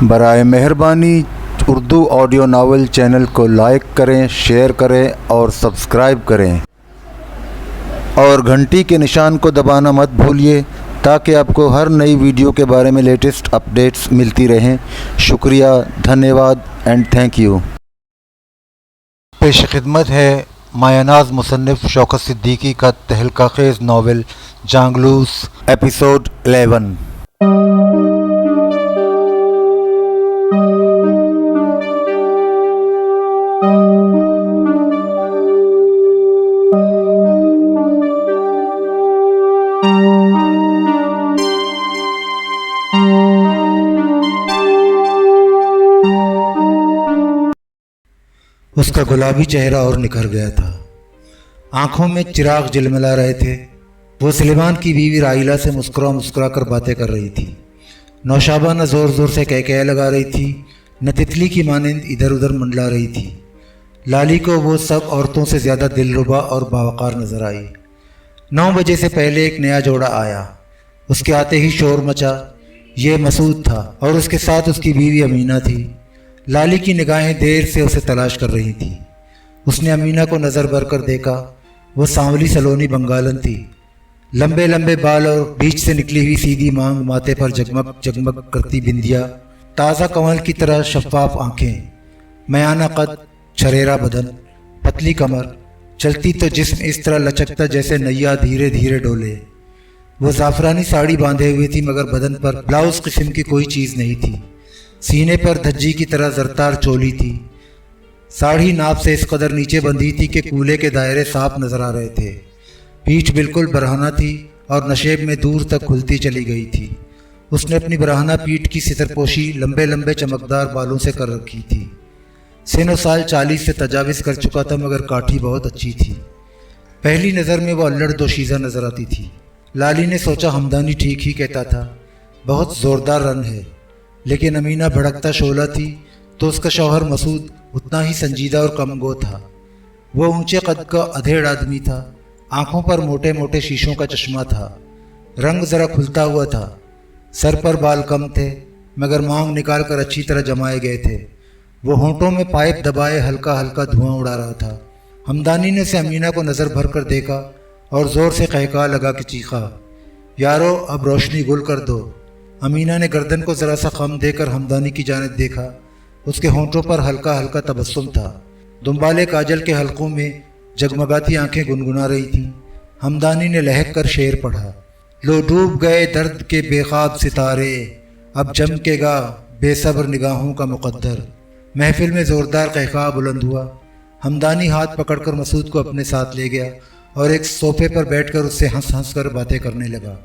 برائے مہربانی Urdu audio novel channel کو لائک کریں، شیئر کریں اور سبسکرائب کریں اور گھنٹی کے نشان کو دبانا مت بھولیے تاکہ آپ کو ہر نئی ویڈیو کے بارے میں لیٹسٹ اپڈیٹس ملتی رہیں۔ شکریہ، دھنیہ واد اینڈ تھینک یو۔ پیش خدمت ہے مایہ ناز مصنف شوکت صدیقی کا تہلکہ خیز ناول جانگلوس ایپیسوڈ 11۔ اس کا گلابی چہرہ اور نکھر گیا تھا، آنکھوں میں چراغ جلملا رہے تھے۔ وہ سلیمان کی بیوی رائلہ سے مسکرا کر باتیں کر رہی تھی۔ نوشابہ نہ زور زور سے کہکہے لگا رہی تھی، نہ تتلی کی مانند ادھر ادھر منڈلا رہی تھی۔ لالی کو وہ سب عورتوں سے زیادہ دلربا اور باوقار نظر آئی۔ 9 بجے سے پہلے ایک نیا جوڑا آیا، اس کے آتے ہی شور مچا۔ یہ مسعود تھا اور اس کے ساتھ اس کی بیوی امینہ تھی۔ لالی کی نگاہیں دیر سے اسے تلاش کر رہی تھیں۔ اس نے امینہ کو نظر بھر کر دیکھا۔ وہ سانولی سلونی بنگالن تھی، لمبے لمبے بال اور بیچ سے نکلی ہوئی سیدھی مانگ، ماتھے پر جگمگ جگمگ کرتی بندیا، تازہ کنول کی طرح شفاف آنکھیں، میانہ قد، چھریرا بدن، پتلی کمر، چلتی تو جسم اس طرح لچکتا جیسے نیا دھیرے دھیرے ڈولے۔ وہ زعفرانی ساڑی باندھے ہوئی تھی مگر بدن پر بلاؤز قسم کی کوئی چیز نہیں تھی۔ سینے پر دھجی کی طرح زرتار چولی تھی۔ ساڑھی ناپ سے اس قدر نیچے بندھی تھی کہ کولے کے دائرے صاف نظر آ رہے تھے۔ پیٹھ بالکل برہنہ تھی اور نشیب میں دور تک کھلتی چلی گئی تھی۔ اس نے اپنی برہنہ پیٹھ کی ستر پوشی لمبے لمبے چمکدار بالوں سے کر رکھی تھی۔ سن و سال 40 سے تجاوز کر چکا تھا مگر کاٹھی بہت اچھی تھی۔ پہلی نظر میں وہ الڑ دوشیزہ نظر آتی تھی۔ لالی نے سوچا ہمدانی ٹھیک ہی کہتا تھا، بہت زوردار رن ہے۔ لیکن امینہ بھڑکتا شعلہ تھی تو اس کا شوہر مسعود اتنا ہی سنجیدہ اور کم گو تھا۔ وہ اونچے قد کا ادھیڑ آدمی تھا، آنکھوں پر موٹے موٹے شیشوں کا چشمہ تھا، رنگ ذرا کھلتا ہوا تھا، سر پر بال کم تھے مگر مانگ نکال کر اچھی طرح جمائے گئے تھے۔ وہ ہونٹوں میں پائپ دبائے ہلکا ہلکا دھواں اڑا رہا تھا۔ ہمدانی نے اسے امینہ کو نظر بھر کر دیکھا اور زور سے قہقہا لگا کے چیخا، یارو اب روشنی گل کر دو۔ امینہ نے گردن کو ذرا سا خم دے کر ہمدانی کی جانب دیکھا۔ اس کے ہونٹوں پر ہلکا ہلکا تبسم تھا، دنبالے کاجل کے حلقوں میں جگمگاتی آنکھیں گنگنا رہی تھیں۔ ہمدانی نے لہک کر شعر پڑھا، لو ڈوب گئے درد کے بے خواب ستارے، اب چمکے گا بے صبر نگاہوں کا مقدر۔ محفل میں زوردار قہقہا بلند ہوا۔ ہمدانی ہاتھ پکڑ کر مسعود کو اپنے ساتھ لے گیا اور ایک صوفے پر بیٹھ کر اس سے ہنس ہنس کر باتیں کرنے لگا۔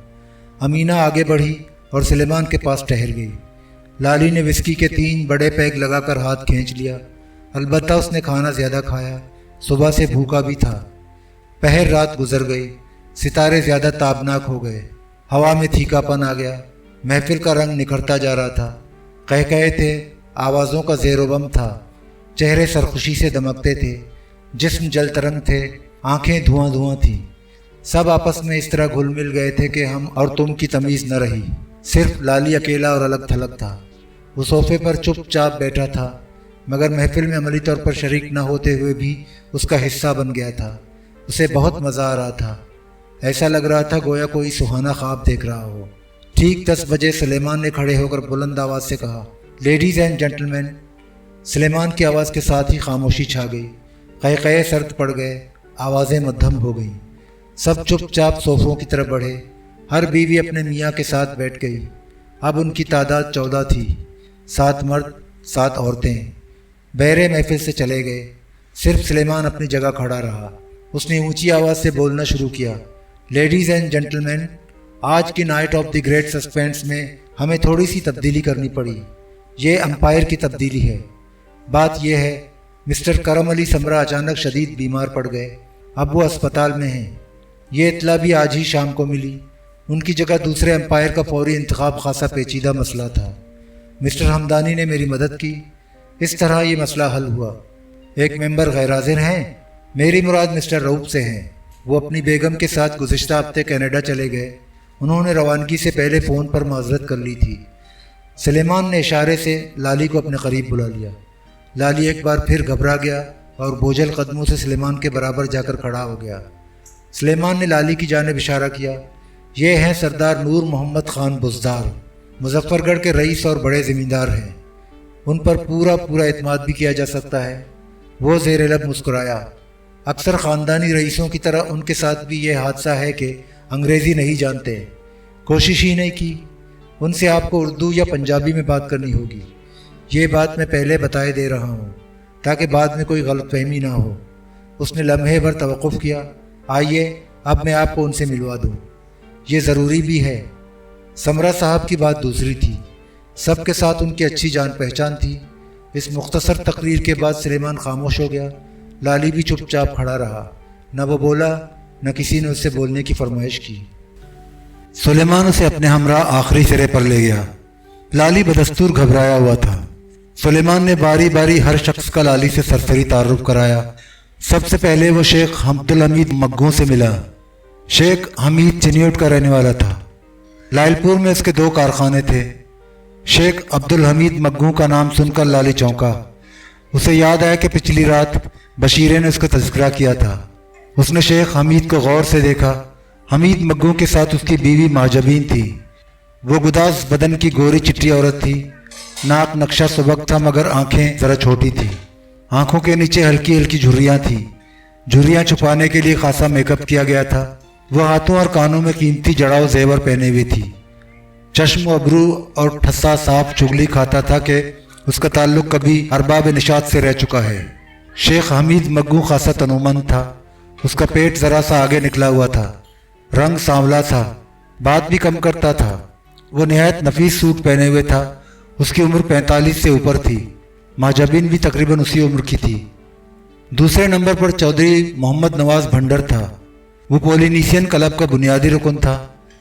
امینہ آگے بڑھی اور سلیمان کے پاس ٹہر گئی۔ لالی نے وسکی کے 3 بڑے پیگ لگا کر ہاتھ کھینچ لیا۔ البتہ اس نے کھانا زیادہ کھایا، صبح سے بھوکا بھی تھا۔ پہر رات گزر گئی، ستارے زیادہ تابناک ہو گئے، ہوا میں تھیکا پن آ گیا، محفل کا رنگ نکھرتا جا رہا تھا۔ قہقہے تھے، آوازوں کا زیر و بم تھا، چہرے سرخوشی سے دمکتے تھے، جسم جل ترنگ تھے، آنکھیں دھواں دھواں تھیں۔ سب آپس میں اس طرح گھل مل گئے تھے کہ ہم اور تم کی تمیز نہ رہی۔ صرف لالی اکیلا اور الگ تھلگ تھا۔ وہ صوفے پر چپ چاپ بیٹھا تھا مگر محفل میں عملی طور پر شریک نہ ہوتے ہوئے بھی اس کا حصہ بن گیا تھا۔ اسے بہت مزہ آ رہا تھا، ایسا لگ رہا تھا گویا کوئی سہانا خواب دیکھ رہا ہو۔ ٹھیک 10 بجے سلیمان نے کھڑے ہو کر بلند آواز سے کہا، لیڈیز اینڈ جنٹلمین۔ سلیمان کی آواز کے ساتھ ہی خاموشی چھا گئی، قہقہے سرد پڑ گئے، آوازیں مدھم ہو گئیں۔ سب چپ چاپ صوفوں کی طرف بڑھے۔ ہر بیوی اپنے میاں کے ساتھ بیٹھ گئی۔ اب ان کی تعداد 14 تھی، 7 مرد 7 عورتیں۔ بہرے محفل سے چلے گئے، صرف سلیمان اپنی جگہ کھڑا رہا۔ اس نے اونچی آواز سے بولنا شروع کیا، لیڈیز اینڈ جنٹلمین، آج کی night of the great suspense میں ہمیں تھوڑی سی تبدیلی کرنی پڑی۔ یہ امپائر کی تبدیلی ہے۔ بات یہ ہے، مسٹر کرم علی سمرا اچانک شدید بیمار پڑ گئے، اب وہ اسپتال میں ہیں۔ یہ اطلاع بھی آج ہی شام کو ملی۔ ان کی جگہ دوسرے امپائر کا فوری انتخاب خاصا پیچیدہ مسئلہ تھا۔ مسٹر ہمدانی نے میری مدد کی، اس طرح یہ مسئلہ حل ہوا۔ ایک ممبر غیر حاضر ہیں، میری مراد مسٹر رؤف سے ہیں۔ وہ اپنی بیگم کے ساتھ گزشتہ ہفتے کینیڈا چلے گئے۔ انہوں نے روانگی سے پہلے فون پر معذرت کر لی تھی۔ سلیمان نے اشارے سے لالی کو اپنے قریب بلا لیا۔ لالی ایک بار پھر گھبرا گیا اور بوجھل قدموں سے سلیمان کے برابر جا کر کھڑا ہو گیا۔ سلیمان نے لالی کی جانب اشارہ کیا۔ یہ ہیں سردار نور محمد خان بزدار، مظفر گڑھ کے رئیس اور بڑے زمیندار ہیں۔ ان پر پورا اعتماد بھی کیا جا سکتا ہے۔ وہ زیر لب مسکرایا۔ اکثر خاندانی رئیسوں کی طرح ان کے ساتھ بھی یہ حادثہ ہے کہ انگریزی نہیں جانتے، کوشش ہی نہیں کی۔ ان سے آپ کو اردو یا پنجابی میں بات کرنی ہوگی۔ یہ بات میں پہلے بتائے دے رہا ہوں تاکہ بعد میں کوئی غلط فہمی نہ ہو۔ اس نے لمحے بھر توقف کیا۔ آئیے اب میں آپ کو ان سے ملوا دوں، یہ ضروری بھی ہے۔ سمرا صاحب کی بات دوسری تھی۔ سب کے ساتھ ان کی اچھی جان پہچان تھی۔ اس مختصر تقریر کے بعد سلیمان خاموش ہو گیا۔ لالی بھی چپ چاپ کھڑا رہا، نہ وہ بولا نہ کسی نے اس سے بولنے کی فرمائش کی۔ سلیمان اسے اپنے ہمراہ آخری سرے پر لے گیا۔ لالی بدستور گھبرایا ہوا تھا۔ سلیمان نے باری باری ہر شخص کا لالی سے سرسری تعارف کرایا۔ سب سے پہلے وہ شیخ عبدالحمید مگوں سے ملا۔ شیخ حمید چنیوٹ کا رہنے والا تھا۔ لائل پور میں اس کے 2 کارخانے تھے۔ شیخ عبدالحمید مگوں کا نام سن کر لالی چونکا۔ اسے یاد آیا کہ پچھلی رات بشیرے نے اس کا تذکرہ کیا تھا۔ اس نے شیخ حمید کو غور سے دیکھا۔ حمید مگوں کے ساتھ اس کی بیوی ماجبین تھی۔ وہ گداز بدن کی گوری چٹی عورت تھی۔ ناک نقشہ سبک تھا مگر آنکھیں ذرا چھوٹی تھیں۔ آنکھوں کے نیچے ہلکی ہلکی جھریاں تھیں۔ جھریاں چھپانے کے لیے خاصا میک اپ کیا گیا تھا۔ وہ ہاتھوں اور کانوں میں قیمتی جڑاؤ زیور پہنے ہوئی تھی۔ چشم و ابرو اور ٹھسا صاف چگلی کھاتا تھا کہ اس کا تعلق کبھی ارباب نشاط سے رہ چکا ہے۔ شیخ حمید مگوں خاصا تنومند تھا۔ اس کا پیٹ ذرا سا آگے نکلا ہوا تھا۔ رنگ سانولا تھا، بات بھی کم کرتا تھا۔ وہ نہایت نفیس سوٹ پہنے ہوئے تھا۔ اس کی عمر 45 سے اوپر تھی۔ ماجبین بھی تقریباً اسی عمر کی تھی۔ دوسرے نمبر پر چودھری محمد نواز بھنڈر تھا۔ وہ پولینیشین کلب کا بنیادی رکن تھا۔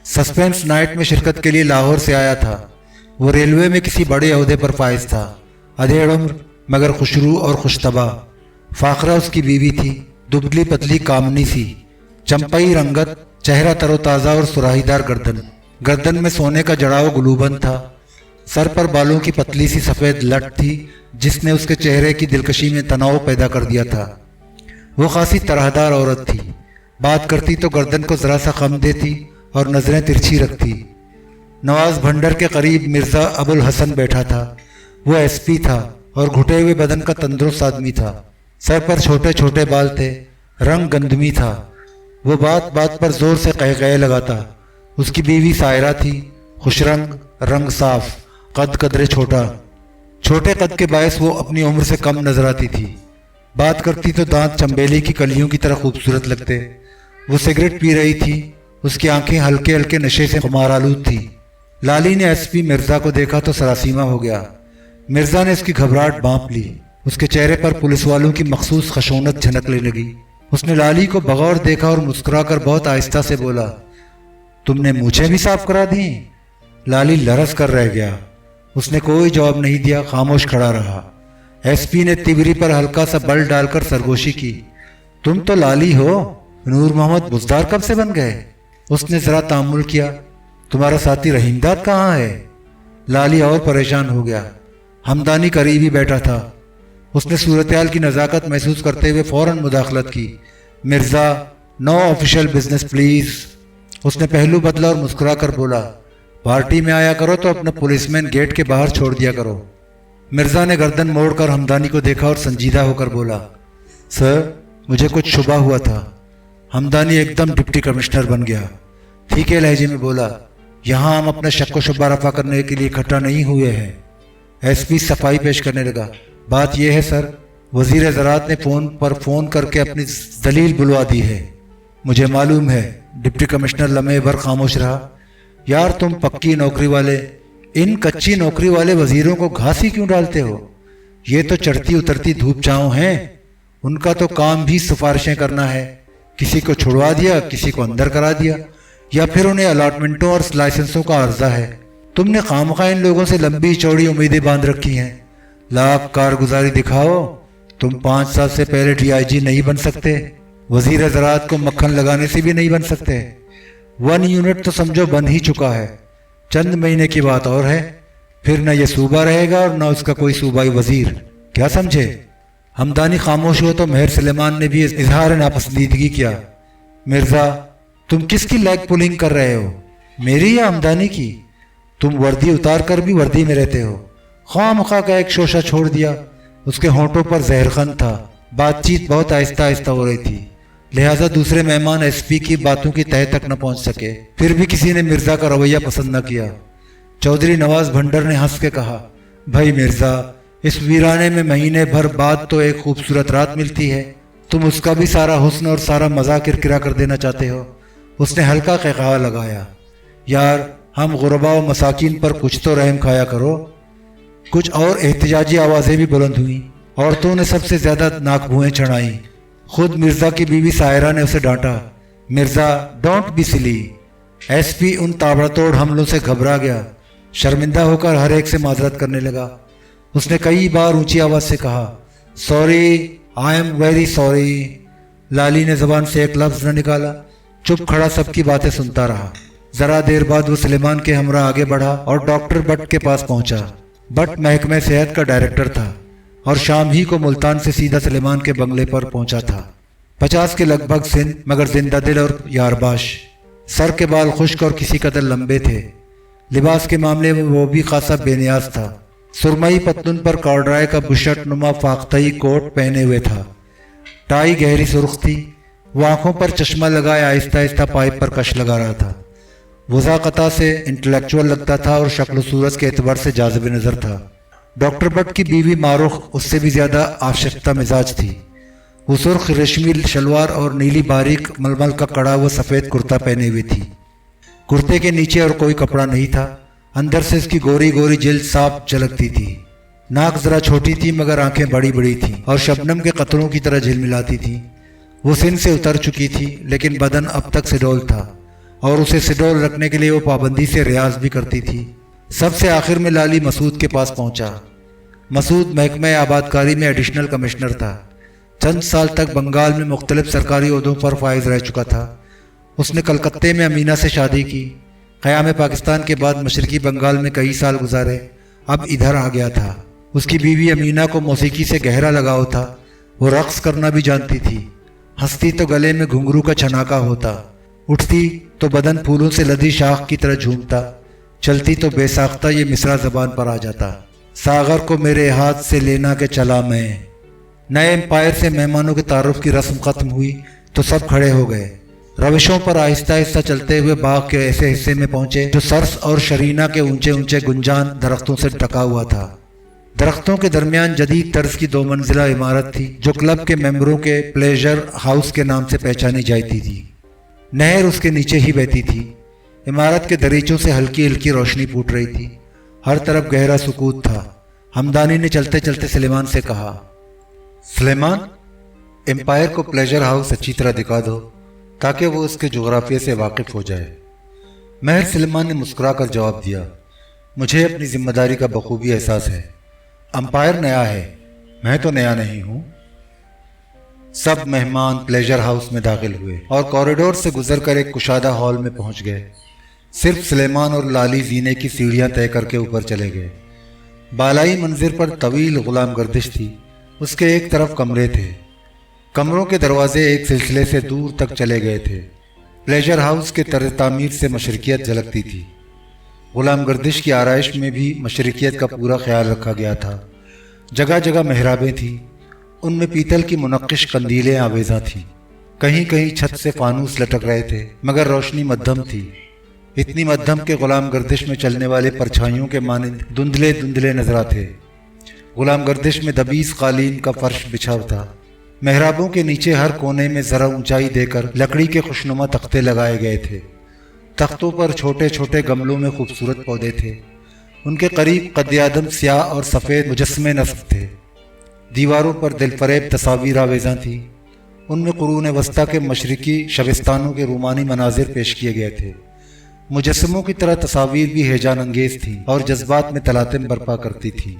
سسپینس نائٹ میں شرکت کے لیے لاہور سے آیا تھا۔ وہ ریلوے میں کسی بڑے عہدے پر فائز تھا۔ ادھیڑ عمر مگر خوشرو اور خوش طبع۔ فاخرہ اس کی بیوی تھی، دبلی پتلی کامنی سی، چمپئی رنگت، چہرہ تر و تازہ اور سراہی دار گردن میں سونے کا جڑاؤ گلوبند تھا۔ سر پر بالوں کی پتلی سی سفید لٹ تھی جس نے اس کے چہرے کی دلکشی میں تناؤ پیدا کر دیا تھا۔ وہ خاصی طرحدار عورت تھی۔ بات کرتی تو گردن کو ذرا سا خم دیتی اور نظریں ترچھی رکھتی۔ نواز بھنڈر کے قریب مرزا ابو الحسن بیٹھا تھا۔ وہ ایس پی تھا اور گھٹے ہوئے بدن کا تندرست آدمی تھا۔ سر پر چھوٹے چھوٹے بال تھے، رنگ گندمی تھا۔ وہ بات بات پر زور سے قہقہے لگاتا۔ اس کی بیوی سائرہ تھی، خوش رنگ صاف، قد قدرے چھوٹے قد کے باعث وہ اپنی عمر سے کم نظر آتی تھی۔ بات کرتی تو دانت چنبیلی کی کلیوں کی طرح خوبصورت لگتے۔ وہ سگریٹ پی رہی تھی۔ اس کی آنکھیں ہلکے ہلکے نشے سے خمار آلود تھی۔ لالی نے ایس پی مرزا کو دیکھا تو سراسیمہ ہو گیا۔ مرزا نے اس کی گھبراہٹ بانپ لی۔ اس کے چہرے پر پولیس والوں کی مخصوص خشونت جھنکنے لگی۔ اس نے لالی کو بغور دیکھا اور مسکرا کر بہت آہستہ سے بولا، تم نے مونچھیں بھی صاف کرا دیں؟ لالی لرز کر رہ گیا۔ اس نے کوئی جواب نہیں دیا، خاموش کھڑا رہا۔ ایس پی نے تیوری پر ہلکا سا بل ڈال کر سرگوشی کی، تم تو لالی ہو، نور محمد بزدار کب سے بن گئے؟ اس نے ذرا تأمل کیا، تمہارا ساتھی رحیم داد کہاں ہے؟ لالی اور پریشان ہو گیا۔ ہمدانی قریب ہی بیٹھا تھا۔ اس نے صورتحال کی نزاکت محسوس کرتے ہوئے فوراً مداخلت کی، مرزا، نو آفیشل بزنس پلیز۔ اس نے پہلو بدلا اور مسکرا کر بولا، پارٹی میں آیا کرو تو اپنا پولیس مین گیٹ کے باہر چھوڑ دیا کرو۔ مرزا نے گردن موڑ کر ہمدانی کو دیکھا اور سنجیدہ ہو کر بولا، سر مجھے کچھ شبہ ہوا تھا۔ ہمدانی ایک دم ڈپٹی کمشنر بن گیا۔ ٹھیک لہجے میں بولا، یہاں ہم اپنا شک و شبہ رفع کرنے کے لیے اکٹھا نہیں ہوئے ہیں۔ ایس پی صفائی پیش کرنے لگا، بات یہ ہے سر، وزیر زراعت نے فون کر کے اپنی دلیل بلوا دی ہے۔ مجھے معلوم ہے۔ ڈپٹی کمشنر لمحے بھر خاموش رہا۔ یار تم پکی نوکری والے ان کچی نوکری والے وزیروں کو گھاسی کیوں ڈالتے ہو؟ یہ تو چڑھتی اترتی دھوپ چھاؤں ہیں۔ ان کا تو کام بھی سفارشیں کرنا ہے۔ کسی کو چھڑوا دیا، کسی کو اندر کرا دیا، یا پھر انہیں الاٹمنٹوں اور لائسنسوں کا عرضہ ہے۔ تم نے خامخواہ ان لوگوں سے لمبی چوڑی امیدیں باندھ رکھی ہیں۔ لاکھ کارگزاری دکھاؤ۔ تم 5 سال سے پہلے ڈی آئی جی نہیں بن سکتے، وزیر زراعت کو مکھن لگانے سے بھی نہیں بن سکتے۔ 1 یونٹ تو سمجھو بن ہی چکا ہے۔ چند مہینے کی بات اور ہے، پھر نہ یہ صوبہ رہے گا اور نہ اس کا کوئی صوبائی وزیر، کیا سمجھے؟ ہمدانی خاموش ہو تو مہر سلیمان نے بھی اظہار ناپسندیدگی کیا۔ مرزا، تم کس کی لیگ پولنگ کر رہے ہو، میری یا ہمدانی کی؟ تم وردی اتار کر بھی وردی میں رہتے ہو۔ خواہ مخواہ کا ایک شوشہ چھوڑ دیا۔ اس کے ہونٹوں پر زہرخند تھا۔ بات چیت بہت آہستہ آہستہ ہو رہی تھی، لہٰذا دوسرے مہمان ایس پی کی باتوں کی تہہ تک نہ پہنچ سکے۔ پھر بھی کسی نے مرزا کا رویہ پسند نہ کیا۔ چودھری نواز بھنڈر نے ہنس کے کہا، بھائی مرزا، اس ویرانے میں مہینے بھر بعد تو ایک خوبصورت رات ملتی ہے، تم اس کا بھی سارا حسن اور سارا مزہ کرکرا کر دینا چاہتے ہو؟ اس نے ہلکا قہقہا لگایا۔ یار، ہم غربا و مساکین پر کچھ تو رحم کھایا کرو۔ کچھ اور احتجاجی آوازیں بھی بلند ہوئیں۔ عورتوں نے سب سے زیادہ ناک بھوئیں چڑھائیں۔ خود مرزا کی بیوی سائرہ نے اسے ڈانٹا، مرزا ڈونٹ بی سلی۔ ایس پی ان تابڑ توڑ حملوں سے گھبرا گیا، شرمندہ ہو کر ہر ایک سے معذرت کرنے لگا۔ اس نے کئی بار اونچی آواز سے کہا، sorry, I am very sorry. Lolly نے زبان سے ایک لفظ نہ نکالا، چپ کھڑا سب کی باتیں سنتا رہا۔ ذرا دیر بعد وہ سلیمان کے ہمراہ آگے بڑھا اور ڈاکٹر بٹ کے پاس پہنچا۔ بٹ محکمہ صحت کا ڈائریکٹر تھا اور شام ہی کو ملتان سے سیدھا سلیمان کے بنگلے پر پہنچا تھا۔ 50 کے لگ بھگ سن، مگر زندہ دل اور یارباش۔ سر کے بال خشک اور کسی قدر لمبے تھے۔ لباس کے معاملے میں وہ بھی خاصا بے نیاز تھا۔ سرمئی پتلون پر کارڈرائے کا بشٹ نما فاختئی کوٹ پہنے ہوئے تھا۔ ٹائی گہری سرخ تھی۔ وہ آنکھوں پر چشمہ لگائے آہستہ آہستہ پائپ پر کش لگا رہا تھا۔ وضاقتہ سے انٹلیکچوئل لگتا تھا اور شکل و صورت کے اعتبار سے جاذب نظر تھا۔ ڈاکٹر بٹ کی بیوی ماروخ اس سے بھی زیادہ آشفتہ مزاج تھی۔ وہ سرخ ریشمی شلوار اور نیلی باریک ململ کا کڑا ہوا سفید کرتا پہنے ہوئی تھی۔ کرتے کے نیچے اور کوئی کپڑا نہیں تھا۔ اندر سے اس کی گوری گوری جلد صاف جھلکتی تھی۔ ناک ذرا چھوٹی تھی مگر آنکھیں بڑی بڑی تھیں اور شبنم کے قطروں کی طرح جھلملاتی تھیں۔ وہ سن سے اتر چکی تھی لیکن بدن اب تک سڈول تھا اور اسے سڈول رکھنے کے لیے وہ پابندی سے ریاض بھی کرتی تھی۔ سب سے آخر میں لالی مسعود کے پاس پہنچا۔ مسعود محکمہ آبادکاری میں ایڈیشنل کمشنر تھا۔ چند سال تک بنگال میں مختلف سرکاری عہدوں پر فائز رہ چکا تھا۔ اس نے کلکتے میں امینہ سے شادی کی۔ قیام پاکستان کے بعد مشرقی بنگال میں کئی سال گزارے، اب ادھر آ گیا تھا۔ اس کی بیوی امینہ کو موسیقی سے گہرا لگاؤ تھا۔ وہ رقص کرنا بھی جانتی تھی۔ ہنستی تو گلے میں گھنگرو کا چھناکا ہوتا، اٹھتی تو بدن پھولوں سے لدی شاخ کی طرح جھومتا، چلتی تو بے ساختہ یہ مصرع زبان پر آ جاتا، ساغر کو میرے ہاتھ سے لینا کہ چلا میں۔ نئے امپائر سے مہمانوں کے تعارف کی رسم ختم ہوئی تو سب کھڑے ہو گئے۔ روشوں پر آہستہ آہستہ چلتے ہوئے باغ کے ایسے حصے میں پہنچے جو سرس اور شرینہ کے اونچے اونچے گنجان درختوں سے ڈھکا ہوا تھا۔ درختوں کے درمیان جدید طرز کی 2 منزلہ عمارت تھی جو کلب کے ممبروں کے پلیجر ہاؤس کے نام سے پہچانی جاتی تھی۔ نہر اس کے نیچے ہی بہتی تھی۔ عمارت کے دریچوں سے ہلکی ہلکی روشنی پھوٹ رہی تھی۔ ہر طرف گہرا سکوت تھا۔ ہمدانی نے چلتے چلتے سلیمان سے کہا، سلیمان، امپائر کو پلیجر ہاؤس اچھی طرح دکھا دو تاکہ وہ اس کے جغرافیے سے واقف ہو جائے۔ مہر سلیمان نے مسکرا کر جواب دیا، مجھے اپنی ذمہ داری کا بخوبی احساس ہے۔ امپائر نیا ہے، میں تو نیا نہیں ہوں۔ سب مہمان پلیجر ہاؤس میں داخل ہوئے اور کوریڈور سے گزر کر ایک کشادہ ہال میں پہنچ گئے۔ صرف سلیمان اور لالی زینے کی سیڑھیاں طے کر کے اوپر چلے گئے۔ بالائی منزل پر طویل غلام گردش تھی۔ اس کے ایک طرف کمرے تھے۔ کمروں کے دروازے ایک سلسلے سے دور تک چلے گئے تھے۔ پلیجر ہاؤس کے طرز تعمیر سے مشرقیت جھلکتی تھی۔ غلام گردش کی آرائش میں بھی مشرقیت کا پورا خیال رکھا گیا تھا۔ جگہ جگہ محرابیں تھیں، ان میں پیتل کی منقش قندیلیں آویزاں تھیں۔ کہیں کہیں چھت سے فانوس لٹک رہے تھے مگر روشنی مدھم تھی، اتنی مدھم کہ غلام گردش میں چلنے والے پرچھائیوں کے مانند دھندلے دھندلے نظر آتے۔ غلام گردش میں دبیس قالین کا فرش بچھا تھا۔ محرابوں کے نیچے ہر کونے میں ذرا اونچائی دے کر لکڑی کے خوشنما تختے لگائے گئے تھے۔ تختوں پر چھوٹے چھوٹے گملوں میں خوبصورت پودے تھے۔ ان کے قریب قد آدم سیاہ اور سفید مجسمے نصب تھے۔ دیواروں پر دل فریب تصاویر آویزاں تھیں۔ ان میں قرون وسطیٰ کے مشرقی شبستانوں کے رومانی مناظر پیش کیے گئے تھے۔ مجسموں کی طرح تصاویر بھی ہیجان انگیز تھیں اور جذبات میں تلاطم برپا کرتی تھیں۔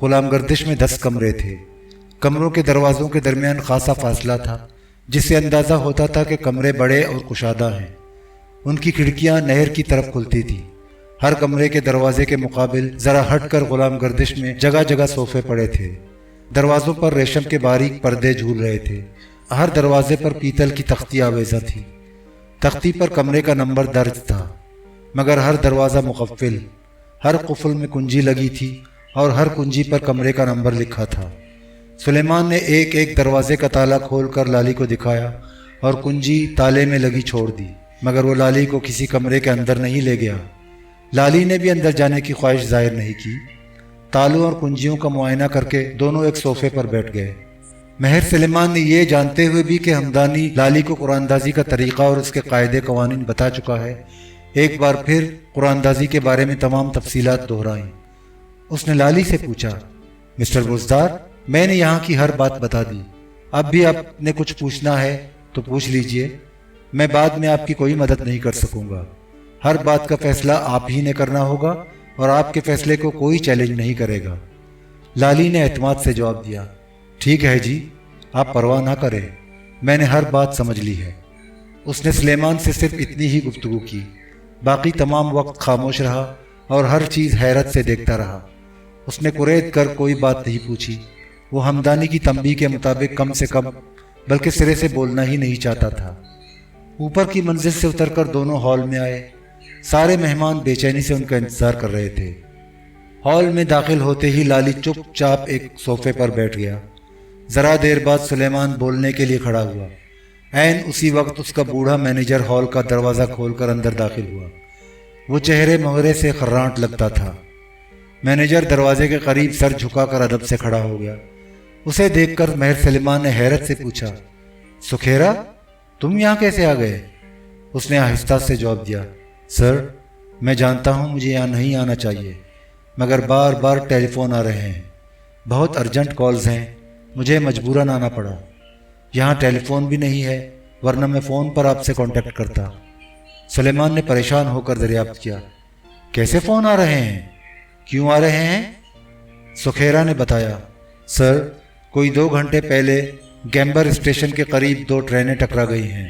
غلام گردش میں 10 کمرے تھے۔ کمروں کے دروازوں کے درمیان خاصا فاصلہ تھا جس سے اندازہ ہوتا تھا کہ کمرے بڑے اور کشادہ ہیں۔ ان کی کھڑکیاں نہر کی طرف کھلتی تھیں۔ ہر کمرے کے دروازے کے مقابل ذرا ہٹ کر غلام گردش میں جگہ جگہ صوفے پڑے تھے۔ دروازوں پر ریشم کے باریک پردے جھول رہے تھے۔ ہر دروازے پر پیتل کی تختی آویزاں تھی۔ تختی پر کمرے کا نمبر درج تھا، مگر ہر دروازہ مقفل۔ ہر قفل میں کنجی لگی تھی اور ہر کنجی پر کمرے کا نمبر لکھا تھا۔ سلیمان نے ایک ایک دروازے کا تالا کھول کر لالی کو دکھایا اور کنجی تالے میں لگی چھوڑ دی، مگر وہ لالی کو کسی کمرے کے اندر نہیں لے گیا۔ لالی نے بھی اندر جانے کی خواہش ظاہر نہیں کی۔ تالوں اور کنجیوں کا معائنہ کر کے دونوں ایک صوفے پر بیٹھ گئے۔ مہر سلیمان نے یہ جانتے ہوئے بھی کہ ہمدانی لالی کو قرآن اندازی کا طریقہ اور اس کے قاعدے قوانین بتا چکا ہے، ایک بار پھر قرآن اندازی کے بارے میں تمام تفصیلات دہرائیں۔ اس نے لالی سے پوچھا، مسٹر بزدار، میں نے یہاں کی ہر بات بتا دی، اب بھی آپ نے کچھ پوچھنا ہے تو پوچھ لیجئے، میں بعد میں آپ کی کوئی مدد نہیں کر سکوں گا۔ ہر بات کا فیصلہ آپ ہی نے کرنا ہوگا اور آپ کے فیصلے کو کوئی چیلنج نہیں کرے گا۔ لالی نے اعتماد سے جواب دیا، ٹھیک ہے جی، آپ پرواہ نہ کریں، میں نے ہر بات سمجھ لی ہے۔ اس نے سلیمان سے صرف اتنی ہی گفتگو کی، باقی تمام وقت خاموش رہا اور ہر چیز حیرت سے دیکھتا رہا۔ اس نے کرید کر کوئی بات نہیں پوچھی۔ وہ ہمدانی کی تنبیہ کے مطابق کم سے کم بلکہ سرے سے بولنا ہی نہیں چاہتا تھا۔ اوپر کی منزل سے اتر کر دونوں ہال میں آئے۔ سارے مہمان بے چینی سے ان کا انتظار کر رہے تھے۔ ہال میں داخل ہوتے ہی لالی چپ چاپ ایک صوفے پر بیٹھ گیا۔ ذرا دیر بعد سلیمان بولنے کے لیے کھڑا ہوا۔ عین اسی وقت اس کا بوڑھا مینیجر ہال کا دروازہ کھول کر اندر داخل ہوا۔ وہ چہرے مہرے سے خراںٹ لگتا تھا۔ مینیجر دروازے کے قریب سر جھکا کر ادب سے کھڑا ہو گیا۔ اسے دیکھ کر مہر سلیمان نے حیرت سے پوچھا، سکھیرا، تم یہاں کیسے آ گئے؟ اس نے آہستہ سے جواب دیا، سر، میں جانتا ہوں مجھے یہاں نہیں آنا چاہیے، مگر بار بار ٹیلی فون آ رہے ہیں، بہت ارجنٹ کالز ہیں، مجھے مجبوراً آنا پڑا۔ یہاں ٹیلی فون بھی نہیں ہے، ورنہ میں فون پر آپ سے کانٹیکٹ کرتا۔ سلیمان نے پریشان ہو کر دریافت کیا، کیسے فون آ رہے ہیں؟ کیوں آ رہے ہیں؟ سکھیرا نے بتایا، سر، کوئی 2 گھنٹے پہلے گیمبر اسٹیشن کے قریب 2 ٹرینیں ٹکرا گئی ہیں۔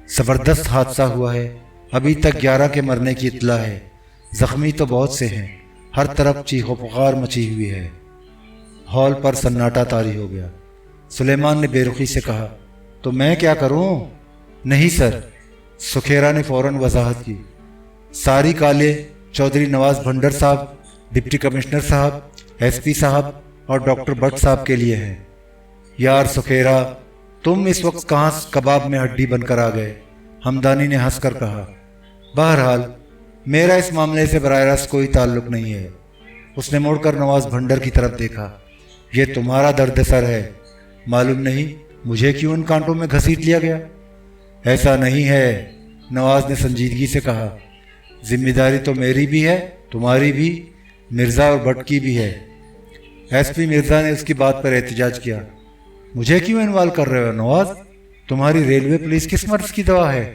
زبردست حادثہ ہوا ہے، ابھی تک 11 کے مرنے کی اطلاع ہے، زخمی تو بہت سے ہیں، ہر طرف چیخ و پکار مچی ہوئی ہے۔ ہال پر سناٹا طاری ہو گیا۔ سلیمان نے بے رخی سے کہا، تو میں کیا کروں؟ نہیں سر، سکھیرا نے فوراً وضاحت کی، ساری کالے چودھری نواز بھنڈر صاحب، ڈپٹی کمشنر صاحب، ایس پی صاحب اور ڈاکٹر بٹ صاحب کے لیے ہے۔ یار سکھیرا، تم اس وقت کہاں کباب میں ہڈی بن کر آ گئے؟ ہمدانی نے ہنس کر کہا، بہرحال میرا اس معاملے سے براہ راست کوئی تعلق نہیں ہے۔ اس نے مڑ کر نواز بھنڈر کی طرف دیکھا، یہ تمہارا درد سر ہے، معلوم نہیں مجھے کیوں ان کانٹوں میں گھسیٹ لیا گیا؟ ایسا نہیں ہے، نواز نے سنجیدگی سے کہا، ذمہ داری تو میری بھی ہے، تمہاری بھی، مرزا اور بٹ کی بھی ہے۔ ایس پی مرزا نے اس کی بات پر احتجاج کیا، مجھے کیوں انوالو کر رہے ہو نواز؟ تمہاری ریلوے پولیس کس مرض کی دوا ہے؟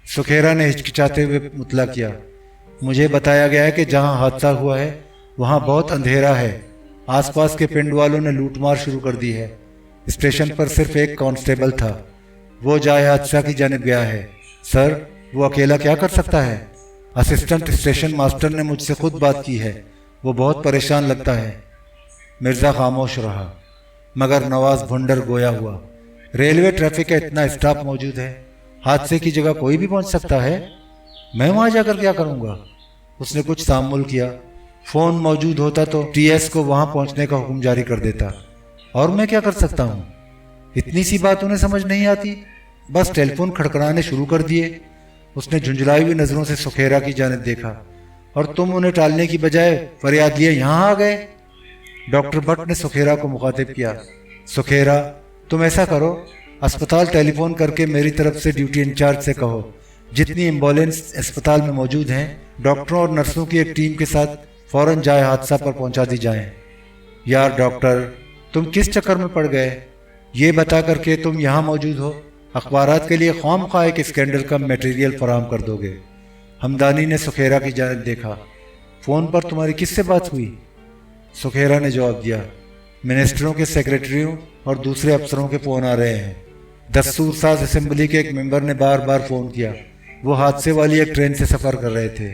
سکھیرا نے ہچکچاتے ہوئے مطلع کیا، مجھے بتایا گیا ہے کہ جہاں حادثہ ہوا ہے وہاں بہت اندھیرا ہے، آس پاس کے پنڈ والوں نے لوٹ مار شروع کر دی ہے، اسٹیشن پر صرف ایک کانسٹیبل تھا، وہ جائے حادثہ کی جانب گیا ہے۔ سر، وہ اکیلا کیا کر سکتا ہے؟ اسسٹنٹ اسٹیشن ماسٹر نے مجھ سے خود بات کی ہے، وہ بہت پریشان لگتا ہے۔ مرزا خاموش رہا، مگر نواز بھنڈر گویا ہوا، ریلوے ٹریفک کا اتنا اسٹاف موجود ہے، حادثے کی جگہ کوئی بھی پہنچ سکتا ہے، میں وہاں جا کر کیا کروں گا؟ اس نے کچھ تامل کیا، فون موجود ہوتا تو ٹی ایس کو وہاں پہنچنے کا حکم جاری کر دیتا، اور میں کیا کر سکتا ہوں؟ اتنی سی بات انہیں سمجھ نہیں آتی، بس ٹیلی فون کھڑکڑانے شروع کر دیے۔ اس نے جھنجھلائی ہوئی نظروں سے سکھیرا کی جانب دیکھا، اور تم انہیں ٹالنے کی بجائے فریاد لیے یہاں آ گئے۔ ڈاکٹر بٹ نے سکھیرا کو مخاطب کیا، سکھیرا، تم ایسا کرو، اسپتال ٹیلی فون کر کے میری طرف سے ڈیوٹی انچارج سے کہو جتنی ایمبولینس اسپتال میں موجود ہیں ڈاکٹروں اور نرسوں کی ایک ٹیم کے ساتھ فوراً جائے حادثہ پر پہنچا دی جائیں۔ یار ڈاکٹر، تم کس چکر میں پڑ گئے؟ یہ بتا کر کے تم یہاں موجود ہو، اخبارات کے لیے خواہ مخواہ ایک اسکینڈل کا میٹیریل فراہم کر دو گے۔ ہمدانی نے سکھیرا کی جانب دیکھا، فون پر تمہاری کس سے بات ہوئی؟ سکھیرا نے جواب دیا، منسٹروں کے سیکریٹریوں اور دوسرے افسروں کے فون آ رہے ہیں۔ دستور ساز اسمبلی کے ایک ممبر نے بار بار فون کیا، وہ حادثے والی ایک ٹرین سے سفر کر رہے تھے۔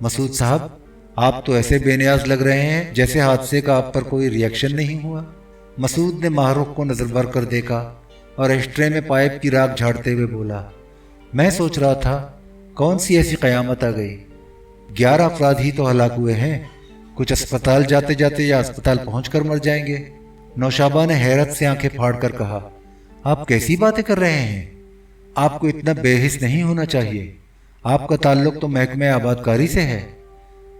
مسعود صاحب، آپ تو ایسے بے نیاز لگ رہے ہیں جیسے حادثے کا آپ پر کوئی ریئیکشن نہیں ہوا۔ مسعود نے ماہ رخ کو نظر بھر کر دیکھا اور ایشٹرے میں پائپ کی راکھ جھاڑتے ہوئے بولا، میں سوچ رہا تھا کون سی ایسی قیامت آ گئی، 11 افراد ہی تو ہلاک ہوئے ہیں، کچھ اسپتال جاتے جاتے یا اسپتال پہنچ کر مر جائیں گے۔ نوشابہ نے حیرت سے آنکھیں پھاڑ کر کہا، آپ کیسی باتیں کر رہے ہیں؟ آپ کو اتنا بے حس نہیں ہونا چاہیے، آپ کا تعلق تو محکمہ آباد کاری سے ہے۔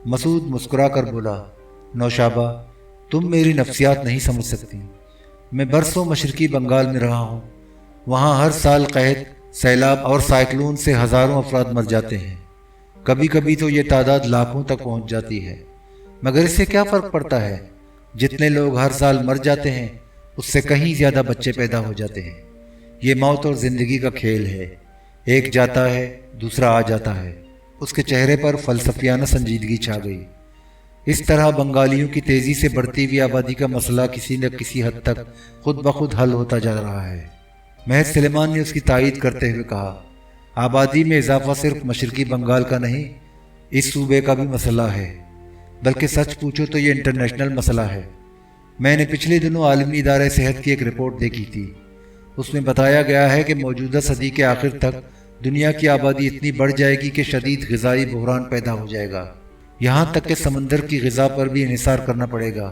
مسعود مسکرا کر بولا، نوشابہ تم میری نفسیات نہیں سمجھ سکتی، میں برسوں مشرقی بنگال میں رہا ہوں، وہاں ہر سال قحط، سیلاب اور سائیکلون سے ہزاروں افراد مر جاتے ہیں، کبھی کبھی تو یہ تعداد لاکھوں تک پہنچ جاتی ہے، مگر اس سے کیا فرق پڑتا ہے؟ جتنے لوگ ہر سال مر جاتے ہیں اس سے کہیں زیادہ بچے پیدا ہو جاتے ہیں۔ یہ موت اور زندگی کا کھیل ہے، ایک جاتا ہے دوسرا آ جاتا ہے۔ اس کے چہرے پر فلسفیانہ سنجیدگی چھا گئی۔ اس طرح بنگالیوں کی تیزی سے بڑھتی ہوئی آبادی کا مسئلہ کسی نہ کسی حد تک خود بخود حل ہوتا جا رہا ہے۔ محض سلیمان نے اس کی تائید کرتے ہوئے کہا، آبادی میں اضافہ صرف مشرقی بنگال کا نہیں، اس صوبے کا بھی مسئلہ ہے، بلکہ سچ پوچھو تو یہ انٹرنیشنل مسئلہ ہے۔ میں نے پچھلے دنوں عالمی ادارہ صحت کی ایک رپورٹ دیکھی تھی، اس میں بتایا گیا ہے کہ موجودہ صدی کے آخر تک دنیا کی آبادی اتنی بڑھ جائے گی کہ شدید غذائی بحران پیدا ہو جائے گا، یہاں تک کہ سمندر کی غذا پر بھی انحصار کرنا پڑے گا۔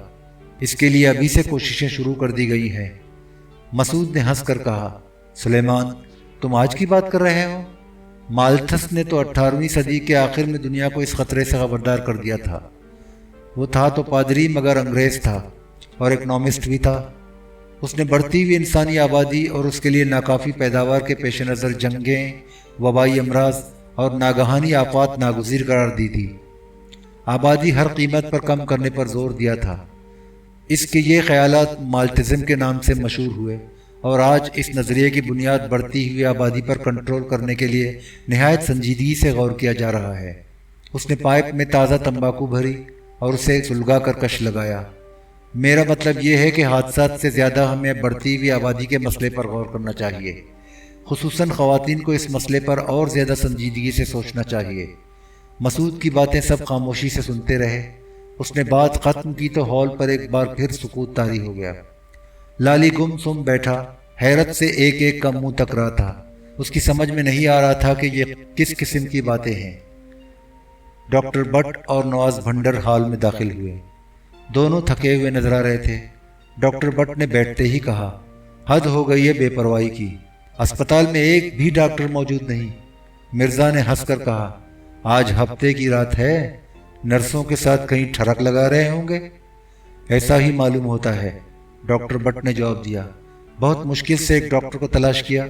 اس کے لیے ابھی سے کوششیں شروع کر دی گئی ہیں۔ مسعود نے ہنس کر کہا، سلیمان تم آج کی بات کر رہے ہو؟ مالتھس نے تو 18ویں صدی کے آخر میں دنیا کو اس خطرے سے خبردار کر دیا تھا۔ وہ تھا تو پادری مگر انگریز تھا اور اکنامسٹ بھی تھا۔ اس نے بڑھتی ہوئی انسانی آبادی اور اس کے لیے ناکافی پیداوار کے پیش نظر جنگیں، وبائی امراض اور ناگہانی آفات ناگزیر قرار دی تھی۔ آبادی ہر قیمت پر کم کرنے پر زور دیا تھا۔ اس کے یہ خیالات مالتھزم کے نام سے مشہور ہوئے اور آج اس نظریے کی بنیاد بڑھتی ہوئی آبادی پر کنٹرول کرنے کے لیے نہایت سنجیدگی سے غور کیا جا رہا ہے۔ اس نے پائپ میں تازہ تمباکو بھری اور اسے سلگا کر کش لگایا۔ میرا مطلب یہ ہے کہ حادثات سے زیادہ ہمیں بڑھتی ہوئی آبادی کے مسئلے پر غور کرنا چاہیے، خصوصاً خواتین کو اس مسئلے پر اور زیادہ سنجیدگی سے سوچنا چاہیے۔ مسعود کی باتیں سب خاموشی سے سنتے رہے۔ اس نے بات ختم کی تو ہال پر ایک بار پھر سکوت طاری ہو گیا۔ لالی گم سم بیٹھا، حیرت سے ایک ایک کا منہ تک رہا تھا۔ اس کی سمجھ میں نہیں آ رہا تھا کہ یہ کس قسم کی باتیں ہیں۔ ڈاکٹر بٹ اور نواز بھنڈر ہال میں داخل ہوئے۔ دونوں تھکے ہوئے نظر آ رہے تھے۔ ڈاکٹر بٹ نے بیٹھتے ہی کہا، حد ہو گئی ہے بے پرواہی کی، اسپتال میں ایک بھی ڈاکٹر موجود نہیں۔ مرزا نے ہنس کر کہا، آج ہفتے کی رات ہے، نرسوں کے ساتھ کہیں ٹھڑک لگا رہے ہوں گے۔ ایسا ہی معلوم ہوتا ہے، ڈاکٹر بٹ نے جواب دیا۔ بہت مشکل سے ایک ڈاکٹر کو تلاش کیا،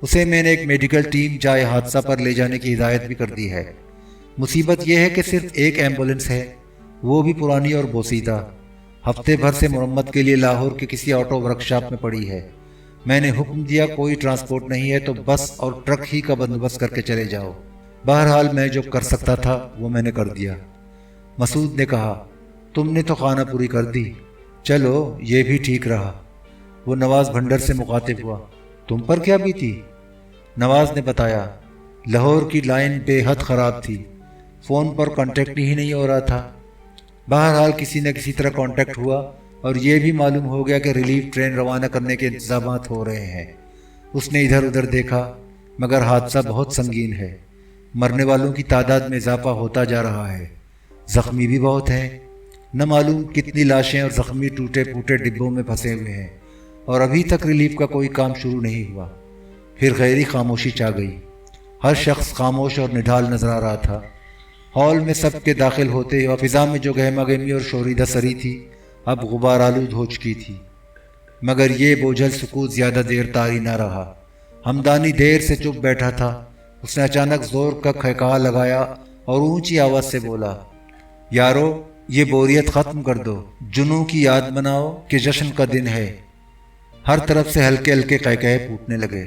اسے میں نے ایک میڈیکل ٹیم جائے حادثہ پر لے جانے کی ہدایت بھی کر دی ہے۔ مصیبت یہ ہے کہ صرف ایک ایمبولینس ہے، وہ بھی پرانی اور بوسیدہ، ہفتے بھر سے مرمت کے لیے لاہور کے کسی آٹو ورکشاپ میں پڑی ہے۔ میں نے حکم دیا کوئی ٹرانسپورٹ نہیں ہے تو بس اور ٹرک ہی کا بندوبست کر کے چلے جاؤ۔ بہرحال میں جو کر سکتا تھا وہ میں نے کر دیا۔ مسعود نے کہا، تم نے تو خانہ پوری کر دی، چلو یہ بھی ٹھیک رہا۔ وہ نواز بھنڈر سے مخاطب ہوا، تم پر کیا بیتی؟ نواز نے بتایا، لاہور کی لائن بے حد خراب تھی، فون پر کانٹیکٹ ہی نہیں ہو رہا تھا۔ بہرحال کسی نہ کسی طرح کانٹیکٹ ہوا اور یہ بھی معلوم ہو گیا کہ ریلیف ٹرین روانہ کرنے کے انتظامات ہو رہے ہیں۔ اس نے ادھر ادھر دیکھا، مگر حادثہ بہت سنگین ہے، مرنے والوں کی تعداد میں اضافہ ہوتا جا رہا ہے، زخمی بھی بہت ہیں، نہ معلوم کتنی لاشیں اور زخمی ٹوٹے پھوٹے ڈبوں میں پھنسے ہوئے ہیں، اور ابھی تک ریلیف کا کوئی کام شروع نہیں ہوا۔ پھر گہری خاموشی چھا گئی، ہر شخص خاموش اور نڈھال نظر آ رہا تھا۔ ہال میں سب کے داخل ہوتے اور فضا میں جو گہما گہمی اور شوریدہ سری تھی اب غبار آلود ہو چکی تھی، مگر یہ بوجھل سکوت زیادہ دیر طاری نہ رہا۔ ہمدانی دیر سے چپ بیٹھا تھا۔ اس نے اچانک زور کا کھڑکا لگایا اور اونچی آواز سے بولا، یارو یہ بوریت ختم کر دو، جنوں کی یاد مناؤ کہ جشن کا دن ہے۔ ہر طرف سے ہلکے ہلکے قہقہے پھوٹنے لگے،